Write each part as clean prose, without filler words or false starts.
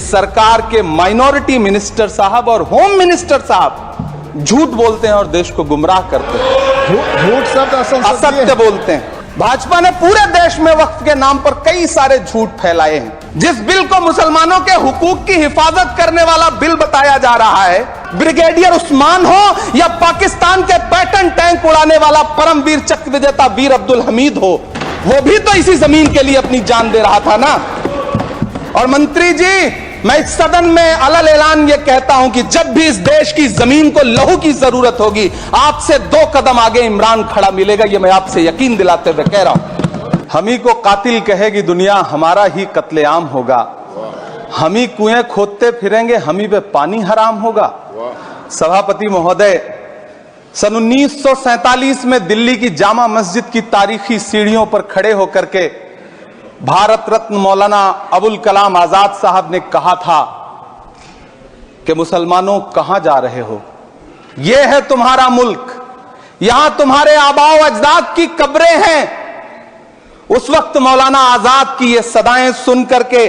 सरकार के minority minister साहब और होम मिनिस्टर साहब झूठ बोलते हैं और देश को गुमराह करते हैं, झूठ शब्द असत्य बोलते हैं। भाजपा ने पूरे देश में वक्फ के नाम पर कई सारे झूठ फैलाए हैं। जिस बिल को मुसलमानों के हुकूक की हिफाजत करने वाला बिल बताया जा रहा है, ब्रिगेडियर उस्मान हो या पाकिस्तान के पैटर्न टैंक उड़ाने वाला परमवीर चक्र विजेता वीर अब्दुल हमीद हो, वो भी तो इसी जमीन के लिए अपनी जान दे रहा था ना। और मंत्री जी, मैं इस सदन में अलग ऐलान ये कहता हूं कि जब भी इस देश की जमीन को लहू की जरूरत होगी, आपसे 2 कदम आगे इमरान खड़ा मिलेगा, ये मैं आपसे यकीन दिलाते हुए कह रहा हूं। हम ही को कातिल कहेगी दुनिया, हमारा ही कत्लेआम होगा। हम ही कुएं खोदते फिरेंगे, हम ही पे पानी हराम होगा। सभापति महोदय, सन 1947 में दिल्ली की जामा मस्जिद की तारीखी सीढ़ियों पर खड़े होकर के भारत रत्न मौलाना अबुल कलाम आजाद साहब ने कहा था कि मुसलमानों कहां जा रहे हो, यह है तुम्हारा मुल्क, यहां तुम्हारे आबाओ अजदाद की कब्रें हैं। उस वक्त मौलाना आजाद की ये सदाएं सुन करके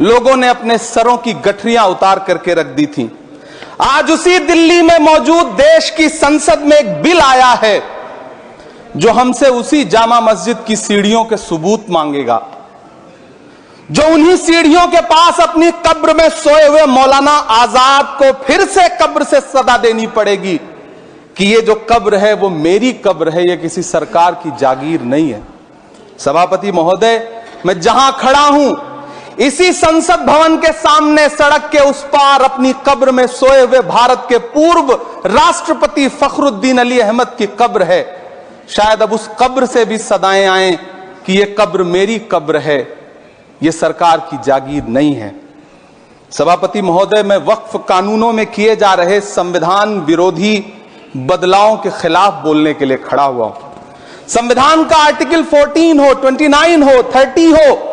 लोगों ने अपने सरों की गठरियां उतार करके रख दी थी। आज उसी दिल्ली में मौजूद देश की संसद में एक बिल आया है जो हमसे उसी जामा मस्जिद की सीढ़ियों के सबूत मांगेगा, जो उन्हीं सीढ़ियों के पास अपनी कब्र में सोए हुए मौलाना आजाद को फिर से कब्र से सदा देनी पड़ेगी कि ये जो कब्र है वो मेरी कब्र है, ये किसी सरकार की जागीर नहीं है। सभापति महोदय, मैं जहां खड़ा हूं, इसी संसद भवन के सामने सड़क के उस पार अपनी कब्र में सोए हुए भारत के पूर्व राष्ट्रपति फखरुद्दीन अली अहमद की कब्र है। शायद अब उस कब्र से भी सदाएं आए कि ये कब्र मेरी कब्र है, ये सरकार की जागीर नहीं है। सभापति महोदय, मैं वक्फ कानूनों में किए जा रहे संविधान विरोधी बदलावों के खिलाफ बोलने के लिए खड़ा हुआ हूं। संविधान का आर्टिकल 14 हो, 29 हो, 30 हो,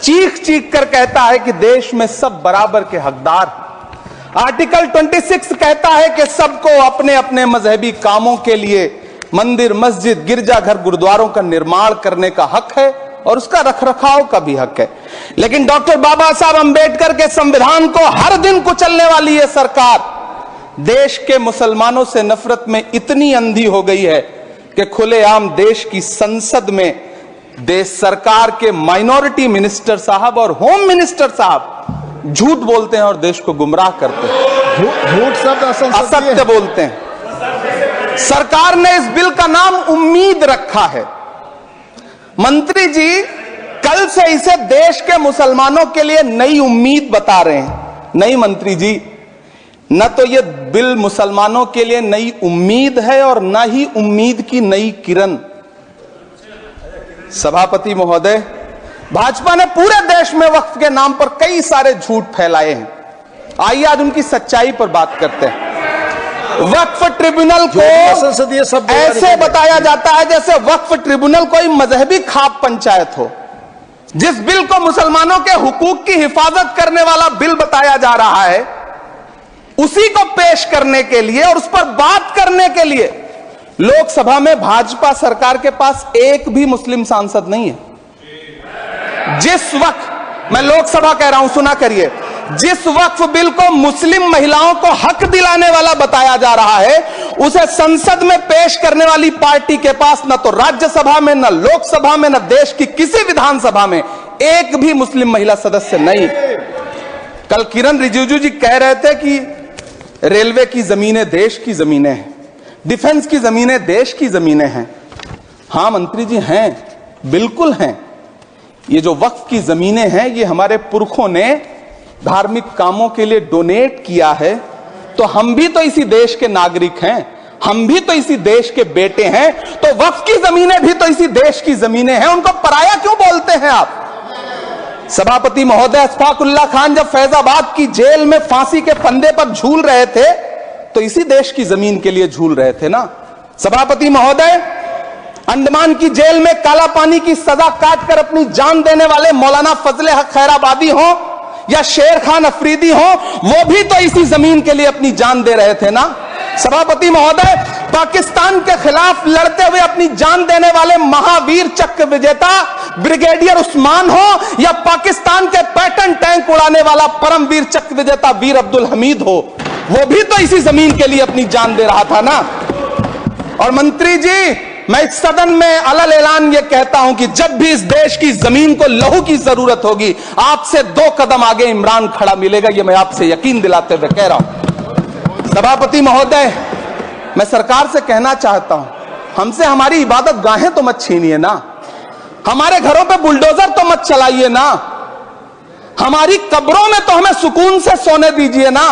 चीख चीख कर कहता है कि देश में सब बराबर के हकदार हैं। आर्टिकल 26 कहता है कि सबको अपने अपने मजहबी कामों के लिए मंदिर, मस्जिद, गिरजाघर, गुरुद्वारों का निर्माण करने का हक है और उसका रखरखाव का भी हक है। लेकिन डॉक्टर बाबा साहब अंबेडकर के संविधान को हर दिन कुचलने वाली यह सरकार देश के मुसलमानों से नफरत में इतनी अंधी हो गई है कि खुलेआम देश की संसद में देश सरकार के माइनॉरिटी मिनिस्टर साहब और होम मिनिस्टर साहब झूठ बोलते हैं और देश को गुमराह करते हैं, झूठ शब्द असत्य बोलते हैं। सरकार ने इस बिल का नाम उम्मीद रखा है। मंत्री जी, कल से इसे देश के मुसलमानों के लिए नई उम्मीद बता रहे हैं। नहीं मंत्री जी, न तो यह बिल मुसलमानों के लिए नई उम्मीद है और न ही उम्मीद की नई किरण। सभापति महोदय, भाजपा ने पूरे देश में वक्फ के नाम पर कई सारे झूठ फैलाए हैं। आइए आज उनकी सच्चाई पर बात करते हैं। वक्फ ट्रिब्यूनल को ऐसे बताया जाता है जैसे वक्फ ट्रिब्यूनल कोई मजहबी खाप पंचायत हो। जिस बिल को मुसलमानों के हुकूक की हिफाजत करने वाला बिल बताया जा रहा है, उसी को पेश करने के लिए और उस पर बात करने के लिए लोकसभा में भाजपा सरकार के पास एक भी मुस्लिम सांसद नहीं है। जिस वक्त, मैं लोकसभा कह रहा हूं, सुना करिए, जिस वक्फ बिल को मुस्लिम महिलाओं को हक दिलाने वाला बताया जा रहा है, उसे संसद में पेश करने वाली पार्टी के पास न तो राज्यसभा में, न लोकसभा में, न देश की किसी विधानसभा में एक भी मुस्लिम महिला सदस्य नहीं। कल किरण रिजिजू जी कह रहे थे कि रेलवे की जमीनें देश की जमीनें हैं, डिफेंस की जमीनें देश की जमीनें हैं। हां मंत्री जी, हैं, बिल्कुल हैं। ये जो वक्फ की जमीनें हैं, ये हमारे पुरखों ने धार्मिक कामों के लिए डोनेट किया है, तो हम भी तो इसी देश के नागरिक हैं, हम भी तो इसी देश के बेटे हैं, तो वक्फ की जमीनें भी तो इसी देश की जमीनें हैं, उनको पराया क्यों बोलते हैं आप? सभापति महोदय, अशफाकुल्लाह खान जब फैजाबाद की जेल में फांसी के फंदे पर झूल रहे थे, तो इसी देश की जमीन के लिए झूल रहे थे ना। सभापति महोदय, अंडमान की जेल में काला पानी की सजा काटकर अपनी जान देने वाले मौलाना फजले हक खैराबादी हो या शेर खान अफरीदी हो, वो भी तो इसी जमीन के लिए अपनी जान दे रहे थे ना। सभापति महोदय, पाकिस्तान के खिलाफ लड़ते हुए अपनी जान देने वाले महावीर चक्र विजेता ब्रिगेडियर उस्मान हो या पाकिस्तान के पैटर्न टैंक उड़ाने वाला परमवीर चक्र विजेता वीर अब्दुल हमीद हो, वो भी तो इसी जमीन के लिए अपनी जान दे रहा था ना। और मंत्री जी, मैं इस सदन में अलग ऐलान ये कहता हूं कि जब भी इस देश की जमीन को लहू की जरूरत होगी, आपसे 2 कदम आगे इमरान खड़ा मिलेगा, ये मैं आपसे यकीन दिलाते हुए कह रहा हूं। सभापति महोदय, मैं सरकार से कहना चाहता हूं, हमसे हमारी इबादत गाहें तो मत छीनिए ना, हमारे घरों पे बुलडोजर तो मत चलाइए ना, हमारी कब्रों में तो हमें सुकून से सोने दीजिए ना।